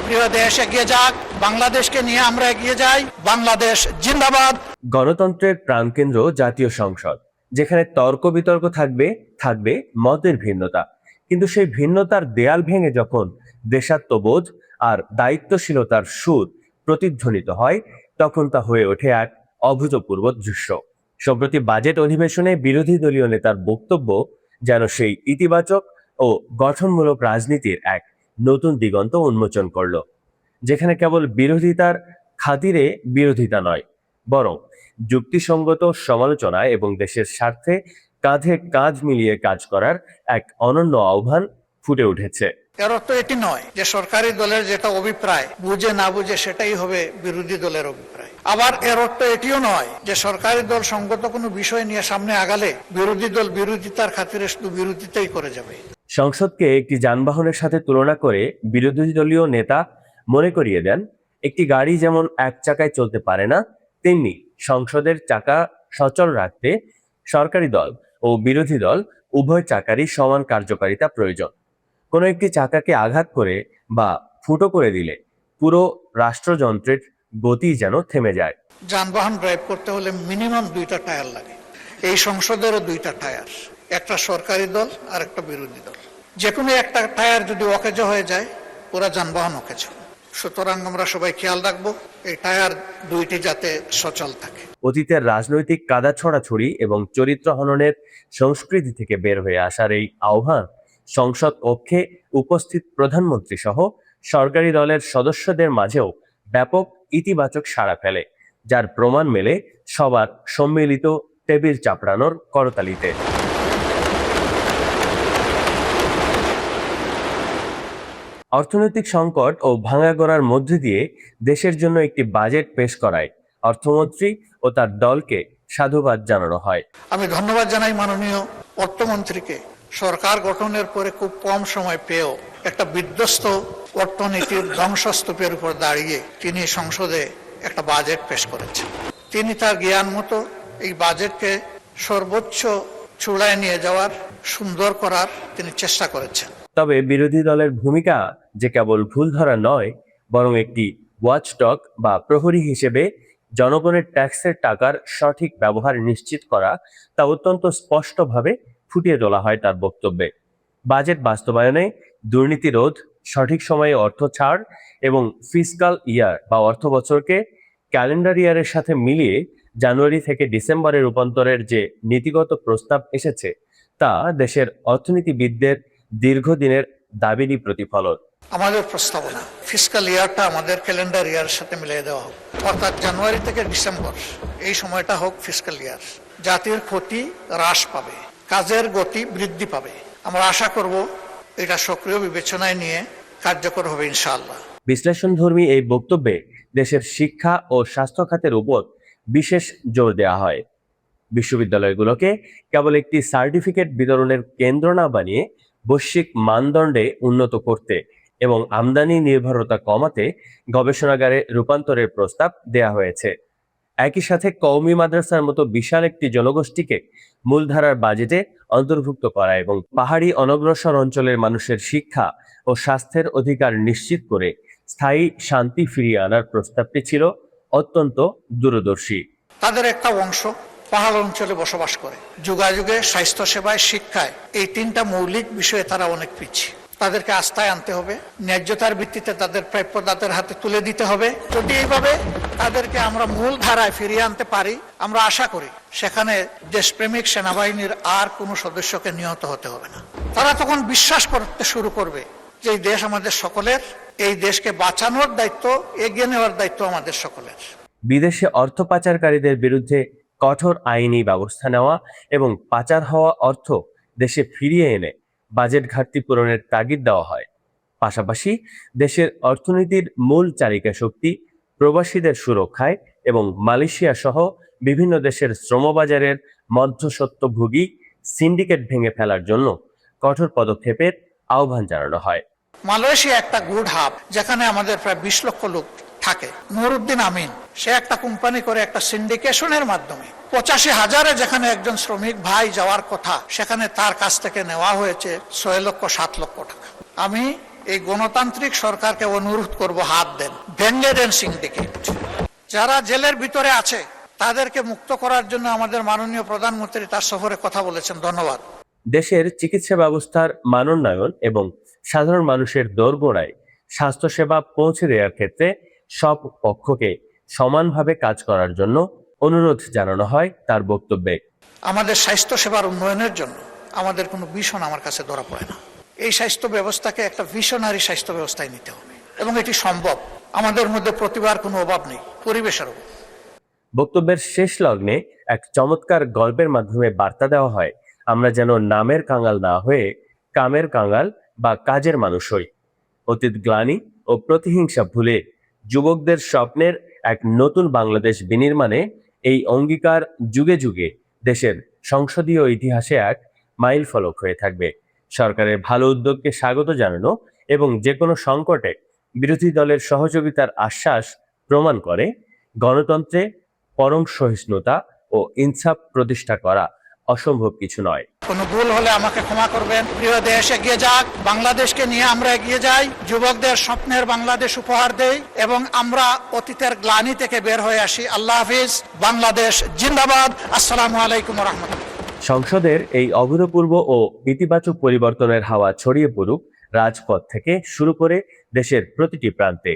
প্রিয় দেশ এগিয়ে যাক, বাংলাদেশকে নিয়ে আমরা এগিয়ে যাই। বাংলাদেশ জিন্দাবাদ। গণতন্ত্রের প্রাণকেন্দ্র জাতীয় সংসদ, যেখানে তর্ক বিতর্ক থাকবে মতের ভিন্নতা, কিন্তু সেই ভিন্নতার দেয়াল ভেঙে যখন দেশাত্মবোধ আর দায়িত্বশীলতার সুর প্রতিধ্বনিত হয়, তখন তা হয়ে ওঠে এক অভূতপূর্ব দৃশ্য। সম্প্রতি বাজেট অধিবেশনে বিরোধী দলীয় নেতার বক্তব্য যেন সেই ইতিবাচক ও গঠনমূলক রাজনীতির এক নতুন দিগন্ত উন্মোচন করল, যেখানে কেবল বিরোধিতার খাতিরে বিরোধিতা নয়, বরং যুক্তিসঙ্গত সমালোচনা এবং দেশের স্বার্থে কাঁধে কাঁধ মিলিয়ে কাজ করার এক অনন্য আহ্বান ফুটে উঠেছে। এর অর্থ এটি নয় যে সরকারি দলের যেটা অভিপ্রায় বুঝে না বুঝে সেটাই হবে বিরোধী দলের অভিপ্রায়। আবার এর অর্থ এটিও নয় যে সরকারি দল সঙ্গত কোনো বিষয় নিয়ে সামনে আগালে বিরোধী দল বিরোধিতার খাতিরে শুধু বিরোধিতাই করে যাবে। সংসদকে একটি যানবাহনের সাথে তুলনা করে বিরোধী দলীয় নেতা মনে করিয়ে দেন, একটি গাড়ি যেমন এক চাকায় চলতে পারে না, তেমনি সংসদের চাকা সচল রাখতে সরকারি দল ও বিরোধী দল উভয় চাকারই সমান কার্যকারিতা প্রয়োজন। কোনো একটি চাকাকে আঘাত করে বা ফুটো করে দিলে পুরো রাষ্ট্রযন্ত্রের গতি যেন থেমে যায়। যানবাহন ড্রাইভ করতে হলে মিনিমাম 2টা টায়ার লাগে। এই সংসদেরও 2টা টায়ার, একটা সরকারি দল আর একটা বিরোধী দল। যে কোনো একটা টায়ার যদি অকেজো হয়ে যায়, পুরা যানবাহন অকেজো। সুতরাং আমরা সবাই খেয়াল রাখবো এই টায়ার 2টি যাতে সচল থাকে। অতীতের রাজনৈতিক কাদা ছড়াছড়ি এবং চরিত্র হননের সংস্কৃতি থেকে বের হয়ে আসার এই আহ্বান সংসদ কক্ষে উপস্থিত প্রধানমন্ত্রী সহ সরকারি দলের সদস্যদের মাঝেও ব্যাপক ইতিবাচক সাড়া ফেলে, যার প্রমাণ মেলে সবার সম্মিলিত টেবিল চাপড়ানোর করতালিতে। অর্থনৈতিক সংকট ও ভাঙাগড়ার মধ্যে দিয়ে দেশের জন্য একটি বাজেট পেশ করায় অর্থমন্ত্রী ও তার দলকে সাধুবাদ জানানো হয়। আমি ধন্যবাদ জানাই মাননীয় অর্থমন্ত্রীকে। সরকার গঠনের পরে খুব কম সময় পেয়েও একটা বিধ্বস্ত অর্থনীতির ধ্বংসস্তূপের উপর দাঁড়িয়ে তিনি সংসদে একটা বাজেট পেশ করেছেন। তিনি তার জ্ঞান মতো এই বাজেটকে সর্বোচ্চ চূড়ায় নিয়ে যাওয়ার, সুন্দর করার তিনি চেষ্টা করেছেন। তবে বিরোধী দলের ভূমিকা যে কেবল ভুল ধরা নয়, বরং একটি ওয়াচডগ বা প্রহরী হিসেবে জনগণের ট্যাক্সের টাকার সঠিক ব্যবহার নিশ্চিত করা, তা অত্যন্ত স্পষ্টভাবে ফুটিয়ে তোলা হয় তার বক্তব্যে। বাজেট বাস্তবায়নে দুর্নীতি রোধ, সঠিক সময়ে অর্থ ছাড় এবং ফিসকাল ইয়ার বা অর্থ বছরকে ক্যালেন্ডার ইয়ারের সাথে মিলিয়ে জানুয়ারি থেকে ডিসেম্বরে রূপান্তরের যে নীতিগত প্রস্তাব এসেছে, তা দেশের অর্থনীতিবিদদের দীর্ঘদিনের দাবিরই প্রতিফলন। আমাদের প্রস্তাবনা ফিসকাল ইয়ারটা আমাদের ক্যালেন্ডার ইয়ারের সাথে মিলিয়ে দেওয়া হোক, অর্থাৎ জানুয়ারি থেকে ডিসেম্বর এই সময়টা হোক ফিসকাল ইয়ার। জাতির ক্ষতি হ্রাস পাবে, কাজের গতি বৃদ্ধি পাবে। আমরা আশা করব এটা সক্রিয় বিবেচনায় নিয়ে কার্যকর হবে ইনশাআল্লাহ। বিশ্লেষণধর্মী এই বক্তব্যে দেশের শিক্ষা ও স্বাস্থ্য খাতের উপর বিশেষ জোর দেওয়া হয়। বিশ্ববিদ্যালয়গুলোকে কেবল একটি সার্টিফিকেট বিতরণের কেন্দ্র না বানিয়ে বৈশ্বিক মানদণ্ডে উন্নত করতে এবং আমদানি নির্ভরতা কমাতে গবেষণাগারে রূপান্তরের প্রস্তাব দেয়া হয়েছে। একই সাথে কওমি মাদ্রাসার মতো বিশাল একটি জনগোষ্ঠীকে মূলধারার বাজেটে অন্তর্ভুক্ত করা এবং পাহাড়ি অনগ্রসর অঞ্চলের মানুষের শিক্ষা ও স্বাস্থ্যের অধিকার নিশ্চিত করে স্থায়ী শান্তি ফিরিয়ে আনার প্রস্তাবটি ছিল অত্যন্ত দূরদর্শী। তাদের একটা অংশ পাহাড় অঞ্চলে বসবাস করে, যুগাযুগে স্বাস্থ্য সেবায়, শিক্ষায়, এই 3টা মৌলিক বিষয়ে তারা অনেক পিছিয়ে। তাদেরকে আস্থায় আনতে হবে, ন্যায্যতার ভিত্তিতে তাদের প্রাপ্য তাদের হাতে তুলে দিতে হবে। যদি এইভাবে তাদেরকে আমরা মূল ধারায় ফিরিয়ে আনতে পারি, আমরা আশা করি সেখানে দেশপ্রেমিক সেনাবাহিনীর আর কোনো সদস্যকে নিহত হতে হবে না। তারা তখন বিশ্বাস করতে শুরু করবে যে এই দেশ আমাদের সকলের, এই দেশকে বাঁচানোর দায়িত্ব, এগিয়ে নেওয়ার দায়িত্ব আমাদের সকলের। বিদেশে অর্থ পাচারকারীদের বিরুদ্ধে কঠোর আইনি ব্যবস্থা নেওয়া এবং পাচার হওয়া অর্থ দেশে ফিরিয়ে এনে বাজেট ঘাটতি পূরণের তাগিদ দেওয়া হয়। পাশাপাশি দেশের অর্থনীতির মূল চালিকা শক্তি প্রবাসীদের সুরক্ষায় এবং মালয়েশিয়া সহ বিভিন্ন দেশের শ্রমবাজারের মধ্যস্বত্বভোগী সিন্ডিকেট ভেঙে ফেলার জন্য কঠোর পদক্ষেপের আহ্বান জানানো হয়। মালয়েশিয়া একটা গুড হাব, যেখানে আমাদের প্রায় 20 লক্ষ লোক থাকে। নুরুদ্দিন আমিন সে একটা কোম্পানি করে একটা সিন্ডিকেশনের মাধ্যমে 85,000-এ যেখানে একজন শ্রমিক ভাই যাওয়ার কথা, সেখানে তার কাছ থেকে নেওয়া হয়েছে 6 লক্ষ 7 লক্ষ টাকা। আমি এই গণতান্ত্রিক সরকারকে অনুরোধ করব, হাত দেন, ভেঙে দেন সিন্ডিকেট। যারা জেলের ভিতরে আছে তাদেরকে মুক্ত করার জন্য আমাদের মাননীয় প্রধানমন্ত্রী তার সফরে কথা বলেছেন। ধন্যবাদ। দেশের চিকিৎসা ব্যবস্থার মানোন্নয়ন এবং সাধারণ মানুষের দোরগোড়ায় স্বাস্থ্যসেবা পৌঁছে দেওয়ার ক্ষেত্রে সব পক্ষকে সমানভাবে কাজ করার জন্য অনুরোধ জানানো হয় তার বক্তব্যে। আমাদের স্বাস্থ্য সেবার উন্নয়নের জন্য আমাদের কোনো ভিশন আমার কাছে ধরা পড়ে না। এই স্বাস্থ্য ব্যবস্থাকে একটা ভিশনারি স্বাস্থ্য ব্যবস্থায় নিতে হবে এবং এটি সম্ভব। আমাদের মধ্যে প্রতিভার কোনো অভাব নেই, পরিবেশের অভাব। বক্তব্যের শেষ লগ্নে এক চমৎকার গল্পের মাধ্যমে বার্তা দেওয়া হয়, আমরা যেন নামের কাঙাল না হয়ে কামের কাঙাল বা কাজের মানুষ হই। অতীত গ্লানি ও প্রতিহিংসা ভুলে যুবকদের স্বপ্নের এক নতুন বাংলাদেশ বিনির্মাণে এই অঙ্গীকার যুগে যুগে দেশের সংসদীয় ইতিহাসে এক মাইল ফলক হয়ে থাকবে। সরকারের ভালো উদ্যোগকে স্বাগত জানানো এবং যে কোনো সংকটে বিরোধী দলের সহযোগিতার আশ্বাস প্রমাণ করে গণতন্ত্রে পরম সহিষ্ণুতা ও ইনসাফ প্রতিষ্ঠা করা অসম্ভব কিছু নয়। কোনো ভুল হলে আমাকে ক্ষমা করবেন। প্রিয় দেশ এগিয়ে যাক, বাংলাদেশকে নিয়ে আমরা এগিয়ে যাই, যুবকদের স্বপ্নের বাংলাদেশ উপহার দেই এবং আমরা অতীতের গ্লানি থেকে বের হয়ে আসি। আল্লাহ হাফিজ, বাংলাদেশ জিন্দাবাদ। আসসালামু আলাইকুম ওয়া রাহমাতুল্লাহ। সংসদের এই অভূতপূর্ব ও ইতিবাচক পরিবর্তনের হাওয়া ছড়িয়ে পড়ুক রাজপথ থেকে শুরু করে দেশের প্রতিটি প্রান্তে,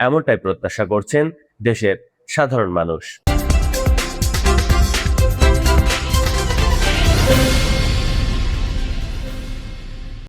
এমনটাই প্রত্যাশা করছেন দেশের সাধারণ মানুষ।